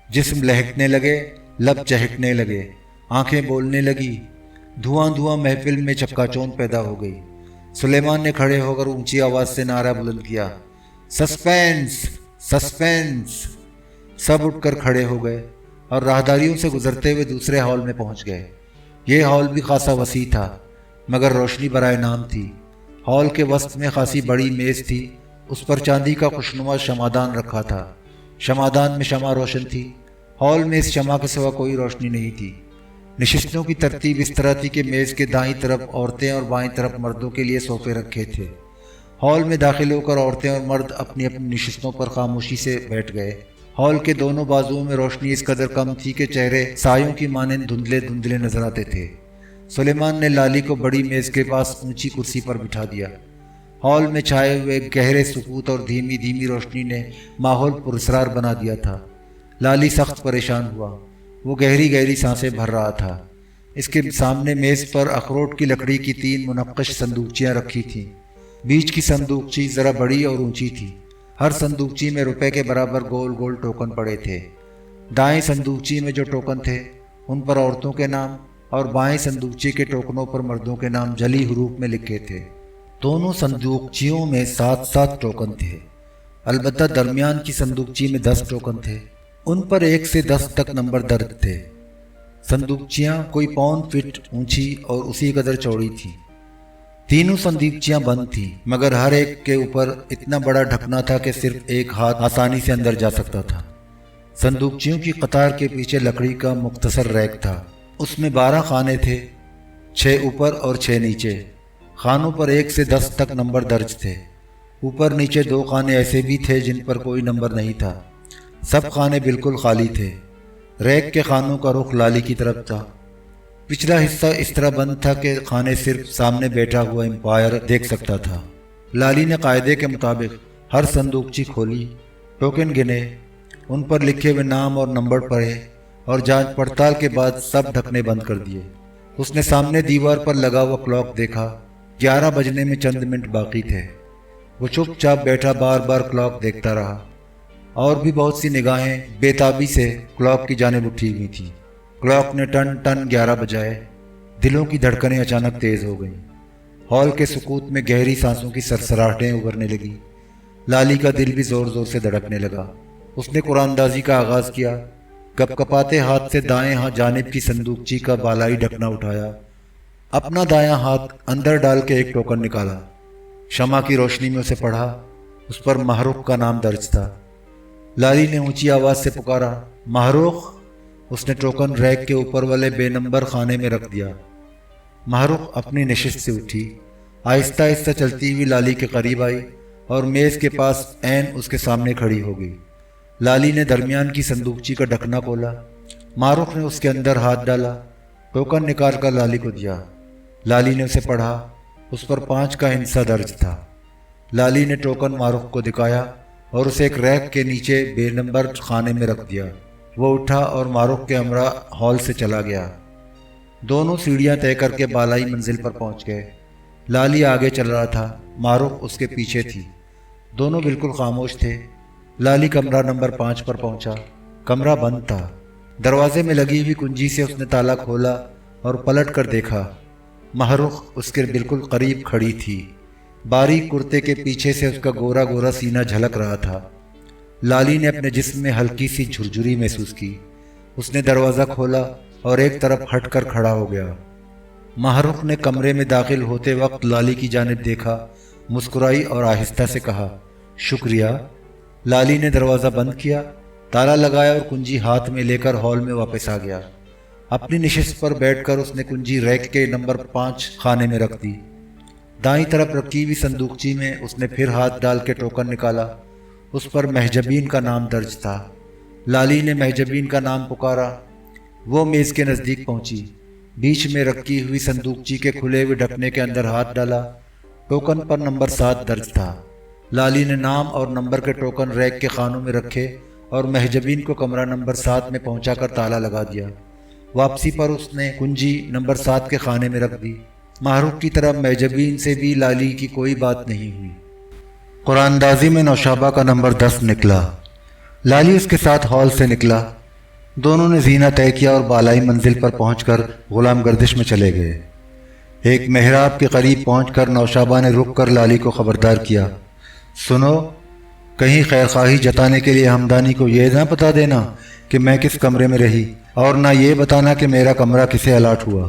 جسم لہکنے لگے، لب چہکنے لگے، آنکھیں بولنے لگی، دھواں دھواں محفل میں چکا چوند پیدا ہو گئی۔ سلیمان نے کھڑے ہو کر اونچی آواز سے نعرہ بلند کیا، سسپینس سسپینس۔ سب اٹھ کر کھڑے ہو گئے اور راہداریوں سے گزرتے ہوئے دوسرے ہال میں پہنچ گئے۔ یہ ہال بھی خاصا وسیع تھا مگر روشنی برائے نام تھی۔ ہال کے وسط میں خاصی بڑی میز تھی، اس پر چاندی کا خوشنما شمعدان رکھا تھا۔ شمعدان میں شمع روشن تھی۔ ہال میں اس شمع کے سوا کوئی روشنی نہیں تھی۔ نشستوں کی ترتیب اس طرح تھی کہ میز کے دائیں طرف عورتیں اور بائیں طرف مردوں کے لیے صوفے رکھے تھے۔ ہال میں داخل ہو کر عورتیں اور مرد اپنی اپنی نشستوں پر خاموشی سے بیٹھ گئے۔ ہال کے دونوں بازوؤں میں روشنی اس قدر کم تھی کہ چہرے سایوں کی مانند دھندلے دھندلے نظر آتے تھے۔ سلیمان نے لالی کو بڑی میز کے پاس اونچی کرسی پر بٹھا دیا۔ ہال میں چھائے ہوئے گہرے سکوت اور دھیمی دھیمی روشنی نے ماحول پراسرار بنا دیا تھا۔ لالی سخت پریشان ہوا۔ وہ گہری گہری سانسیں بھر رہا تھا۔ اس کے سامنے میز پر اخروٹ کی لکڑی کی 3 منقش صندوقچیاں رکھی تھیں۔ بیچ کی صندوقچی ذرا بڑی اور اونچی تھی۔ ہر صندوقچی میں روپے کے برابر گول گول ٹوکن پڑے تھے۔ دائیں صندوقچی میں جو ٹوکن تھے ان پر عورتوں کے نام اور بائیں صندوقچی کے ٹوکنوں پر مردوں کے نام جلی حروف میں لکھے تھے۔ دونوں صندوقچیوں میں 7 ٹوکن تھے، البتہ درمیان کی صندوقچی میں 10 ٹوکن تھے۔ ان پر 1 سے 10 تک نمبر درج تھے۔ صندوقچیاں کوئی پون فٹ اونچی اور اسی قدر چوڑی تھیں۔ تینوں صندوقچیاں بند تھیں مگر ہر ایک کے اوپر اتنا بڑا ڈھکنا تھا کہ صرف ایک ہاتھ آسانی سے اندر جا سکتا تھا۔ صندوقچیوں کی قطار کے پیچھے لکڑی کا مختصر ریک تھا۔ اس میں 12 خانے تھے، 6 اوپر اور 6 نیچے۔ خانوں پر 1 سے 10 تک نمبر درج تھے۔ اوپر نیچے 2 خانے ایسے بھی تھے جن پر کوئی نمبر نہیں تھا۔ سب خانے بالکل خالی تھے۔ ریک کے خانوں کا رخ لالی کی طرف تھا۔ پچھلا حصہ اس طرح بند تھا کہ خانے صرف سامنے بیٹھا ہوا امپائر دیکھ سکتا تھا۔ لالی نے قاعدے کے مطابق ہر صندوقچی کھولی، ٹوکن گنے، ان پر لکھے ہوئے نام اور نمبر پڑھے اور جانچ پڑتال کے بعد سب ڈھکنے بند کر دیے۔ اس نے سامنے دیوار پر لگا ہوا کلاک دیکھا۔ 11 بجنے میں چند منٹ باقی تھے۔ وہ چپ چاپ بیٹھا بار بار کلاک دیکھتا رہا، اور بھی بہت سی نگاہیں بے تابی سے کلاک کی جانب اٹھی ہوئی تھیں۔ کلاک نے ٹن ٹن 11 بجائے۔ دلوں کی دھڑکنیں اچانک تیز ہو گئیں۔ ہال کے سکوت میں گہری سانسوں کی سرسراہٹیں ابھرنے لگیں۔ لالی کا دل بھی زور زور سے دھڑکنے لگا۔ اس نے قرآن اندازی کا آغاز کیا۔ کپ کپاتے ہاتھ سے دائیں جانب کی صندوقچی کا بالائی ڈھکنا اٹھایا، اپنا دایاں ہاتھ اندر ڈال کے ایک ٹوکن نکالا۔ شمع کی روشنی میں اسے پڑھا۔ اس پر محروق کا نام درج تھا۔ لالی نے اونچی آواز سے پکارا، محروق! اس نے ٹوکن ریک کے اوپر والے بے نمبر خانے میں رکھ دیا۔ محروق اپنی نشست سے اٹھی، آہستہ آہستہ چلتی ہوئی لالی کے قریب آئی اور میز کے پاس عین اس کے سامنے کھڑی ہو گئی۔ لالی نے درمیان کی صندوقچی کا ڈھکنا کھولا۔ محروق نے اس کے اندر ہاتھ ڈالا، ٹوکن نکال کر لالی کو دیا۔ لالی نے اسے پڑھا۔ اس پر 5 کا ہندسہ درج تھا۔ لالی نے ٹوکن محروق کو دکھایا اور اسے ایک ریک کے نیچے بے نمبر خانے میں رکھ دیا۔ وہ اٹھا اور محروق کے ہمراہ ہال سے چلا گیا۔ دونوں سیڑھیاں طے کر کے بالائی منزل پر پہنچ گئے۔ لالی آگے چل رہا تھا، محروق اس کے پیچھے تھی۔ دونوں بالکل خاموش تھے۔ لالی کمرہ نمبر 5 پر پہنچا۔ کمرہ بند تھا۔ دروازے میں لگی ہوئی کنجی سے اس نے تالا کھولا اور پلٹ کر دیکھا۔ محروق اس کے بالکل قریب کھڑی تھی۔ باریک کرتے کے پیچھے سے اس کا گورا گورا سینہ جھلک رہا تھا۔ لالی نے اپنے جسم میں ہلکی سی جھرجھری محسوس کی۔ اس نے دروازہ کھولا اور ایک طرف ہٹ کر کھڑا ہو گیا۔ محروق نے کمرے میں داخل ہوتے وقت لالی کی جانب دیکھا، مسکرائی اور آہستہ سے کہا، شکریہ۔ لالی نے دروازہ بند کیا، تالا لگایا اور کنجی ہاتھ میں لے کر ہال میں واپس آ گیا۔ اپنی نشست پر بیٹھ کر اس نے کنجی ریک کے نمبر 5 خانے میں رکھ دی۔ دائیں طرف رکھی ہوئی صندوقچی میں اس نے پھر ہاتھ ڈال کے ٹوکن نکالا۔ اس پر مہجبین کا نام درج تھا۔ لالی نے مہجبین کا نام پکارا۔ وہ میز کے نزدیک پہنچی، بیچ میں رکھی ہوئی صندوقچی کے کھلے ہوئے ڈھکنے کے اندر ہاتھ ڈالا۔ ٹوکن پر نمبر 7 درج تھا۔ لالی نے نام اور نمبر کے ٹوکن ریک کے خانوں میں رکھے اور مہجبین کو کمرہ نمبر 7 میں پہنچا کر تالا لگا دیا۔ واپسی پر اس نے کنجی نمبر 7 کے خانے میں رکھ دی۔ محروق کی طرح مہجبین سے بھی لالی کی کوئی بات نہیں ہوئی۔ قرآن اندازی میں نوشابہ کا نمبر 10 نکلا۔ لالی اس کے ساتھ ہال سے نکلا۔ دونوں نے زینہ طے کیا اور بالائی منزل پر پہنچ کر غلام گردش میں چلے گئے۔ ایک محراب کے قریب پہنچ کر نوشابہ نے رک کر لالی کو خبردار کیا، سنو، کہیں خیرخواہی جتانے کے لیے ہمدانی کو یہ نہ بتا دینا کہ میں کس کمرے میں رہی، اور نہ یہ بتانا کہ میرا کمرہ کسے الاٹ ہوا۔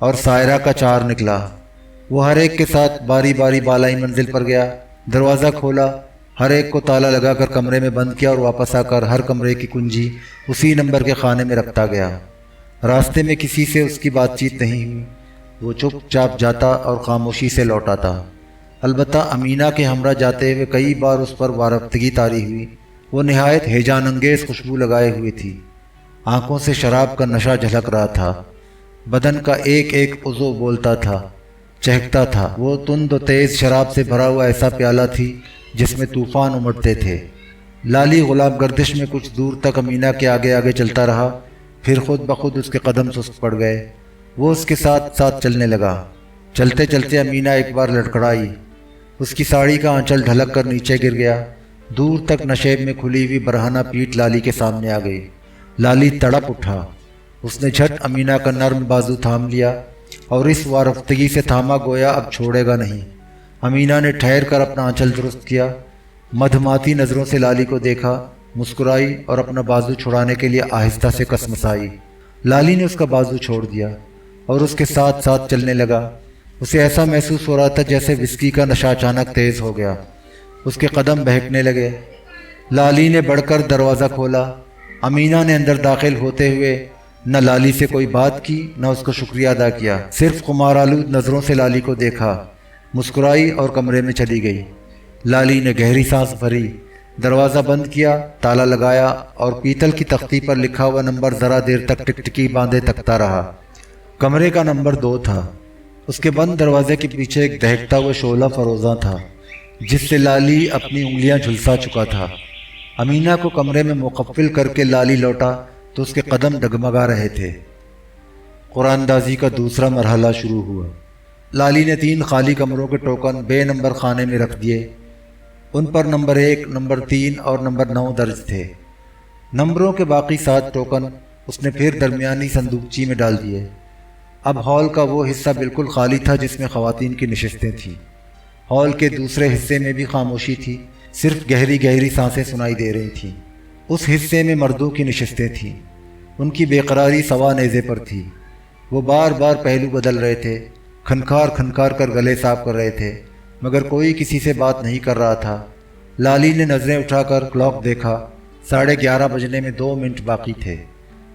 اور سائرہ کا 4 نکلا۔ وہ ہر ایک کے ساتھ باری باری بالائی منزل پر گیا، دروازہ کھولا، ہر ایک کو تالا لگا کر کمرے میں بند کیا اور واپس آ کر ہر کمرے کی کنجی اسی نمبر کے خانے میں رکھتا گیا۔ راستے میں کسی سے اس کی بات چیت نہیں ہوئی، وہ چپ چاپ جاتا اور خاموشی سے لوٹ آتا۔ البتہ امینہ کے ہمراہ جاتے ہوئے کئی بار اس پر وارفتگی طاری ہوئی۔ وہ نہایت ہیجان انگیز خوشبو لگائے ہوئی تھی، آنکھوں سے شراب کا نشہ جھلک رہا تھا، بدن کا ایک ایک عضو بولتا تھا، چہکتا تھا۔ وہ تند و تیز شراب سے بھرا ہوا ایسا پیالہ تھی جس میں طوفان امڑتے تھے۔ لالی غلام گردش میں کچھ دور تک امینہ کے آگے آگے چلتا رہا، پھر خود بخود اس کے قدم سست پڑ گئے۔ وہ اس کے ساتھ ساتھ چلنے لگا۔ چلتے چلتے امینہ ایک بار لڑکھڑائی، اس کی ساڑی کا آنچل ڈھلک کر نیچے گر گیا۔ دور تک نشیب میں کھلی ہوئی برہنہ پیٹھ لالی کے سامنے آ گئی۔ لالی تڑپ اٹھا، اس نے جھٹ امینہ کا نرم بازو تھام لیا اور اس وارفتگی سے تھاما گویا اب چھوڑے گا نہیں۔ امینہ نے ٹھہر کر اپنا آنچل درست کیا، مدھماتی نظروں سے لالی کو دیکھا، مسکرائی اور اپنا بازو چھڑانے کے لیے آہستہ سے کسمسائی۔ لالی نے اس کا بازو چھوڑ دیا اور اس کے ساتھ ساتھ چلنے لگا۔ اسے ایسا محسوس ہو رہا تھا جیسے وسکی کا نشہ اچانک تیز ہو گیا۔ اس کے قدم بہکنے لگے۔ لالی نے بڑھ کر دروازہ کھولا۔ امینہ نے اندر داخل ہوتے ہوئے نہ لالی سے کوئی بات کی نہ اس کو شکریہ ادا کیا، صرف خمارآلود نظروں سے لالی کو دیکھا، مسکرائی اور کمرے میں چلی گئی۔ لالی نے گہری سانس بھری، دروازہ بند کیا، تالا لگایا اور پیتل کی تختی پر لکھا ہوا نمبر ذرا دیر تک ٹکٹکی باندھے تکتا رہا۔ کمرے کا نمبر 2 تھا۔ اس کے بند دروازے کے پیچھے ایک دہکتا ہوا شعلہ فروزاں تھا جس سے لالی اپنی انگلیاں جھلسا چکا تھا۔ امینہ کو کمرے میں مقفل کر کے لالی لوٹا تو اس کے قدم ڈگمگا رہے تھے۔ قرآن اندازی کا دوسرا مرحلہ شروع ہوا۔ لالی نے 3 خالی کمروں کے ٹوکن بے نمبر خانے میں رکھ دیے۔ ان پر نمبر 1، نمبر 3 اور نمبر 9 درج تھے۔ نمبروں کے باقی 7 ٹوکن اس نے پھر درمیانی صندوقچی میں ڈال دیے۔ اب ہال کا وہ حصہ بالکل خالی تھا جس میں خواتین کی نشستیں تھیں۔ ہال کے دوسرے حصے میں بھی خاموشی تھی، صرف گہری گہری سانسیں سنائی دے رہی تھیں۔ اس حصے میں مردوں کی نشستیں تھیں، ان کی بے قراری سوا نیزے پر تھی۔ وہ بار بار پہلو بدل رہے تھے، کھنکار کھنکار کر گلے صاف کر رہے تھے، مگر کوئی کسی سے بات نہیں کر رہا تھا۔ لالی نے نظریں اٹھا کر کلاک دیکھا، 11:30 بجنے میں 2 منٹ باقی تھے۔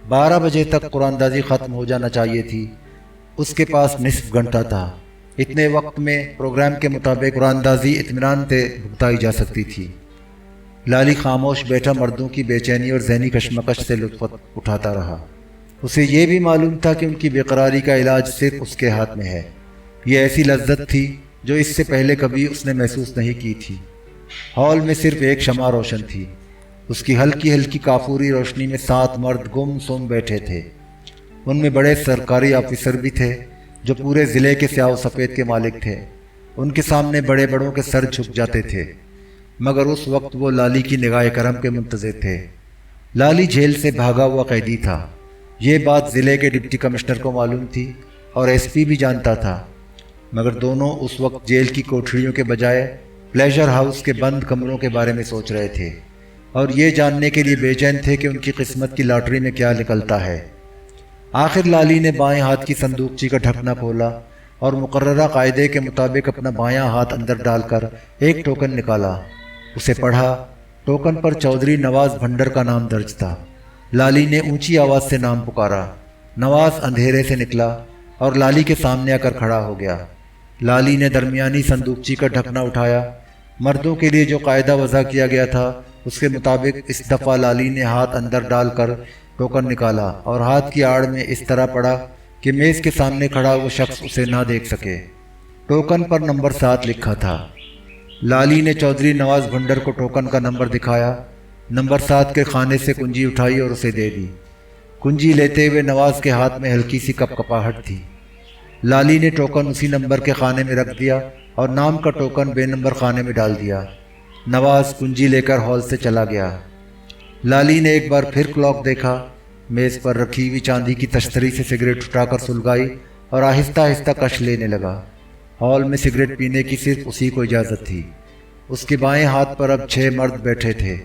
12 بجے تک قرآن اندازی ختم ہو جانا چاہیے تھی۔ اس کے پاس نصف گھنٹہ تھا۔ اتنے وقت میں پروگرام کے مطابق قرآن اندازی اطمینان سے بھگتائی جا سکتی تھی۔ لالی خاموش بیٹھا مردوں کی بے چینی اور ذہنی کشمکش سے لطف اٹھاتا رہا۔ اسے یہ بھی معلوم تھا کہ ان کی بے قراری کا علاج صرف اس کے ہاتھ میں ہے۔ یہ ایسی لذت تھی جو اس سے پہلے کبھی اس نے محسوس نہیں کی تھی۔ ہال میں صرف ایک شمع روشن تھی، اس کی ہلکی ہلکی کافوری روشنی میں 7 مرد گم سم بیٹھے تھے۔ ان میں بڑے سرکاری آفیسر بھی تھے جو پورے ضلع کے سیاہ و سفید کے مالک تھے۔ ان کے سامنے بڑے بڑوں کے سر جھک جاتے تھے، مگر اس وقت وہ لالی کی نگاہ کرم کے منتظر تھے۔ لالی جیل سے بھاگا ہوا قیدی تھا، یہ بات ضلع کے ڈپٹی کمشنر کو معلوم تھی اور ایس پی بھی جانتا تھا، مگر دونوں اس وقت جیل کی کوٹھریوں کے بجائے پلیجر ہاؤس کے بند کمروں کے بارے میں سوچ رہے تھے اور یہ جاننے کے لیے بے چین تھے کہ ان کی قسمت کی لاٹری میں کیا نکلتا ہے۔ آخر لالی نے بائیں ہاتھ کی صندوقچی کا ڈھکنا کھولا اور مقررہ قاعدے کے مطابق اپنا بایاں ہاتھ اندر ڈال کر ایک ٹوکن نکالا۔ اسے پڑھا۔ ٹوکن پر چودھری نواز بھنڈر کا نام درج تھا۔ لالی نے اونچی آواز سے نام پکارا۔ نواز اندھیرے سے نکلا اور لالی کے سامنے آ کر کھڑا ہو گیا۔ لالی نے درمیانی صندوقچی کا ڈھکنا اٹھایا۔ مردوں کے لیے جو قاعدہ وضع کیا گیا تھا اس کے مطابق اس دفعہ لالی نے ہاتھ اندر ڈال کر ٹوکن نکالا اور ہاتھ کی آڑ میں اس طرح پڑا کہ میز کے سامنے کھڑا وہ شخص اسے نہ دیکھ سکے۔ ٹوکن پر نمبر 7 لکھا تھا۔ لالی نے چودھری نواز بھنڈر کو ٹوکن کا نمبر دکھایا، نمبر 7 کے خانے سے کنجی اٹھائی اور اسے دے دی۔ کنجی لیتے ہوئے نواز کے ہاتھ میں ہلکی سی کپکپاہٹ تھی۔ لالی نے ٹوکن اسی نمبر کے خانے میں رکھ دیا اور نام کا ٹوکن بے نمبر خانے میں ڈال دیا۔ نواز کنجی لے کر ہال سے چلا گیا۔ لالی نے ایک بار پھر کلاک دیکھا، میز پر رکھی ہوئی چاندی کی تشتری سے سگریٹ اٹھا کر سلگائی اور آہستہ آہستہ کش لینے لگا۔ ہال میں سگریٹ پینے کی صرف اسی کو اجازت تھی۔ اس کے بائیں ہاتھ پر اب 6 مرد بیٹھے تھے۔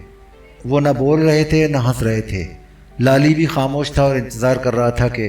وہ نہ بول رہے تھے نہ ہنس رہے تھے۔ لالی بھی خاموش تھا اور انتظار کر رہا تھا کہ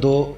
2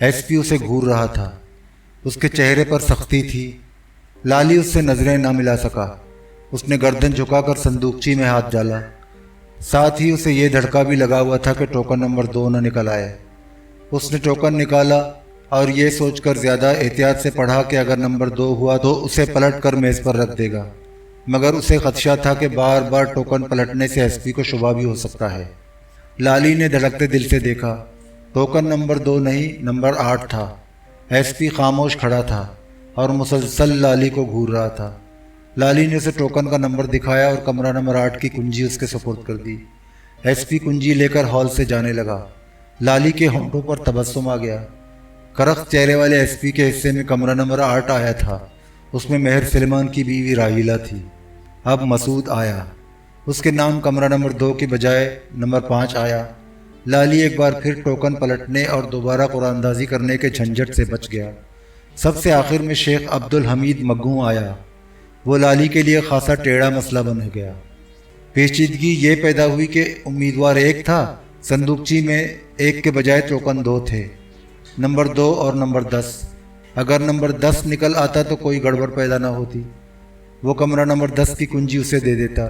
ایس پی اسے گھور رہا تھا، اس کے چہرے پر سختی تھی۔ لالی اس سے نظریں نہ ملا سکا۔ اس نے گردن جھکا کر صندوقچی میں ہاتھ ڈالا، ساتھ ہی اسے یہ دھڑکا بھی لگا ہوا تھا کہ ٹوکن نمبر 2 نہ نکل آئے۔ اس نے ٹوکن نکالا اور یہ سوچ کر زیادہ احتیاط سے پڑھا کہ اگر نمبر 2 ہوا تو اسے پلٹ کر میز پر رکھ دے گا، مگر اسے خدشہ تھا کہ بار بار ٹوکن پلٹنے سے ایس پی کو شبہ بھی ہو سکتا ہے۔ لالی نے دھڑکتے دل سے دیکھا، ٹوکن نمبر 2 نہیں، نمبر 8 تھا۔ ایس پی خاموش کھڑا تھا اور مسلسل لالی کو گھور رہا تھا۔ لالی نے اسے ٹوکن کا نمبر دکھایا اور کمرہ نمبر 8 کی کنجی اس کے سپرد کر دی۔ ایس پی کنجی لے کر ہال سے جانے لگا۔ لالی کے ہونٹوں پر تبسم آ گیا۔ کرخت چہرے والے ایس پی کے حصے میں کمرہ نمبر 8 آیا تھا، اس میں مہر سلیمان کی بیوی راحیلہ تھی۔ اب مسعود آیا، اس کے نام کمرہ نمبر 2 کی بجائے نمبر 5 آیا۔ لالی ایک بار پھر ٹوکن پلٹنے اور دوبارہ قرآن اندازی کرنے کے جھنجھٹ سے بچ گیا۔ سب سے آخر میں شیخ عبدالحمید مگوں آیا۔ وہ لالی کے لیے خاصا ٹیڑھا مسئلہ بن گیا۔ پیچیدگی یہ پیدا ہوئی کہ امیدوار ایک تھا، صندوقچی میں 1 کے بجائے ٹوکن 2 تھے، نمبر 2 اور نمبر 10۔ اگر نمبر 10 نکل آتا تو کوئی گڑبڑ پیدا نہ ہوتی، وہ کمرہ نمبر 10 کی کنجی اسے دے دیتا،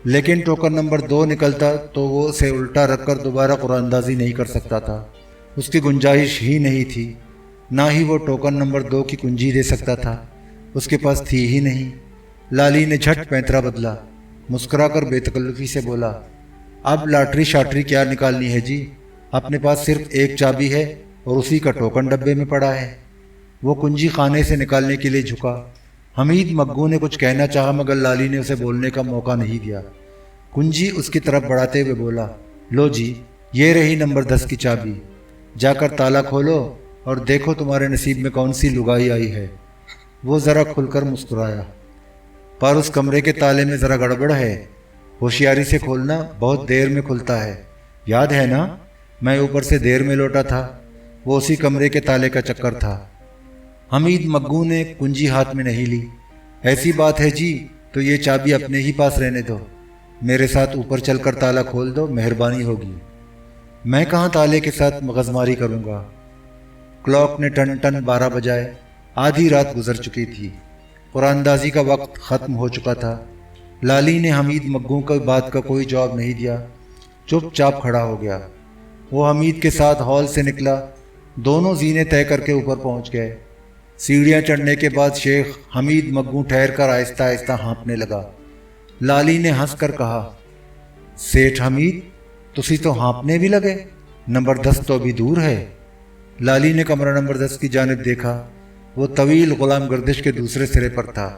لیکن ٹوکن نمبر 2 نکلتا تو وہ اسے الٹا رکھ کر دوبارہ قرآن اندازی نہیں کر سکتا تھا۔ اس کی گنجائش ہی نہیں تھی، نہ ہی وہ ٹوکن نمبر 2 کی کنجی دے سکتا تھا، اس کے پاس تھی ہی نہیں۔ لالی نے جھٹ پینترا بدلا، مسکرا کر بے تکلفی سے بولا، اب لاٹری شاٹری کیا نکالنی ہے جی، اپنے پاس صرف 1 چابی ہے اور اسی کا ٹوکن ڈبے میں پڑا ہے۔ وہ کنجی خانے سے نکالنے کے لیے جھکا۔ حمید مگوں نے کچھ کہنا چاہا مگر لالی نے اسے بولنے کا موقع نہیں دیا۔ کنجی اس کی طرف بڑھاتے ہوئے بولا، لو جی، یہ رہی نمبر 10 کی چابی، جا کر تالا کھولو اور دیکھو تمہارے نصیب میں کون سی لگائی آئی ہے۔ وہ ذرا کھل کر مسکرایا، پر اس کمرے کے تالے میں ذرا گڑبڑ ہے، ہوشیاری سے کھولنا، بہت دیر میں کھلتا ہے، یاد ہے نا؟ میں اوپر سے دیر میں لوٹا تھا، وہ اسی کمرے کے تالے کا چکر تھا۔ حمید مگوں نے کنجی ہاتھ میں نہیں لی۔ ایسی بات ہے جی تو یہ چابی اپنے ہی پاس رہنے دو، میرے ساتھ اوپر چل کر تالا کھول دو، مہربانی ہوگی۔ میں کہاں تالے کے ساتھ مغزماری کروں گا۔ کلاک نے ٹن ٹن 12 بجائے۔ آدھی رات گزر چکی تھی، قرآن اندازی کا وقت ختم ہو چکا تھا۔ لالی نے حمید مگوں کی بات کا کوئی جواب نہیں دیا، چپ چاپ کھڑا ہو گیا۔ وہ حمید کے ساتھ ہال سے نکلا، دونوں زینے طے کر کے اوپر پہنچ گئے۔ سیڑھیاں چڑھنے کے بعد شیخ حمید مگوں ٹھہر کر آہستہ آہستہ ہانپنے لگا۔ لالی نے ہنس کر کہا، سیٹھ حمید، تسی تو ہانپنے بھی لگے، نمبر 10 تو ابھی دور ہے۔ لالی نے کمرہ نمبر 10 کی جانب دیکھا، وہ طویل غلام گردش کے دوسرے سرے پر تھا۔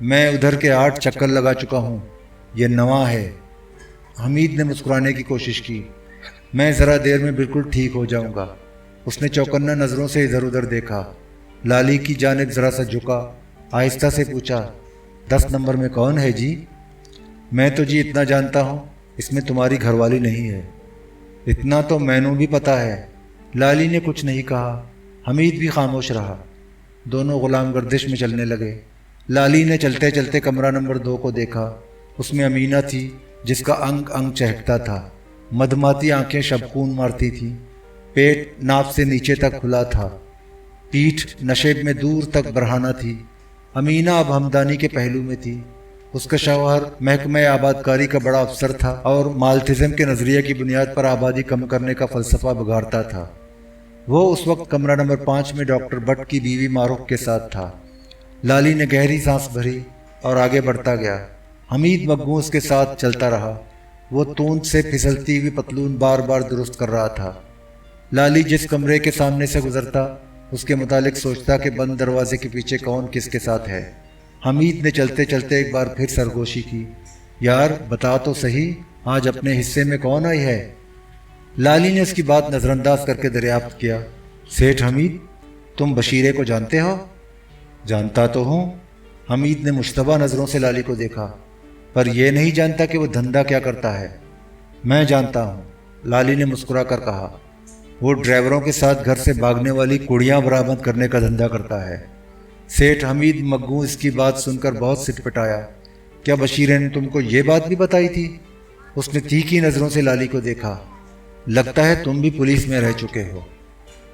میں ادھر کے 8 چکر لگا چکا ہوں، یہ نواں ہے۔ حمید نے مسکرانے کی کوشش کی، میں ذرا دیر میں بالکل ٹھیک ہو جاؤں گا۔ اس نے چوکنا نظروں سے ادھر ادھر دیکھا، لالی کی جانب ذرا سا جھکا، آہستہ سے پوچھا، 10 نمبر میں کون ہے جی؟ میں تو جی اتنا جانتا ہوں، اس میں تمہاری گھر والی نہیں ہے۔ اتنا تو مینوں بھی پتا ہے۔ لالی نے کچھ نہیں کہا، حمید بھی خاموش رہا۔ دونوں غلام گردش میں چلنے لگے۔ لالی نے چلتے چلتے کمرہ نمبر 2 کو دیکھا، اس میں امینہ تھی جس کا انگ انگ چہکتا تھا، مدماتی آنکھیں شبخون مارتی تھیں، پیٹ ناف سے نیچے تک کھلا تھا، پیٹھ نشیب میں دور تک برہانہ تھی۔ امینہ اب ہمدانی کے پہلو میں تھی۔ اس کا شوہر محکمہ آباد کاری کا بڑا افسر تھا اور مالتزم کے نظریے کی بنیاد پر آبادی کم کرنے کا فلسفہ بگاڑتا تھا۔ وہ اس وقت کمرہ نمبر 5 میں ڈاکٹر بٹ کی بیوی معروف کے ساتھ تھا۔ لالی نے گہری سانس بھری اور آگے بڑھتا گیا۔ حمید مگوں اس کے ساتھ چلتا رہا، وہ توند سے پھسلتی ہوئی پتلون بار بار درست کر رہا تھا۔ لالی جس کمرے کے سامنے سے گزرتا اس کے متعلق سوچتا کہ بند دروازے کے پیچھے کون کس کے ساتھ ہے۔ حمید نے چلتے چلتے ایک بار پھر سرگوشی کی، یار بتا تو صحیح، آج اپنے حصے میں کون آئی ہے؟ لالی نے اس کی بات نظر انداز کر کے دریافت کیا، سیٹھ حمید، تم بشیرے کو جانتے ہو؟ جانتا تو ہوں۔ حمید نے مشتبہ نظروں سے لالی کو دیکھا، پر یہ نہیں جانتا کہ وہ دھندا کیا کرتا ہے۔ میں جانتا ہوں، لالی نے مسکرا کر کہا، وہ ڈرائیوروں کے ساتھ گھر سے بھاگنے والی کڑیاں برآمد کرنے کا دھندا کرتا ہے۔ سیٹھ حمید مگوں اس کی بات سن کر بہت سٹپٹایا، کیا بشیرے نے تم کو یہ بات بھی بتائی تھی؟ اس نے تیکھی نظروں سے لالی کو دیکھا، لگتا ہے تم بھی پولیس میں رہ چکے ہو۔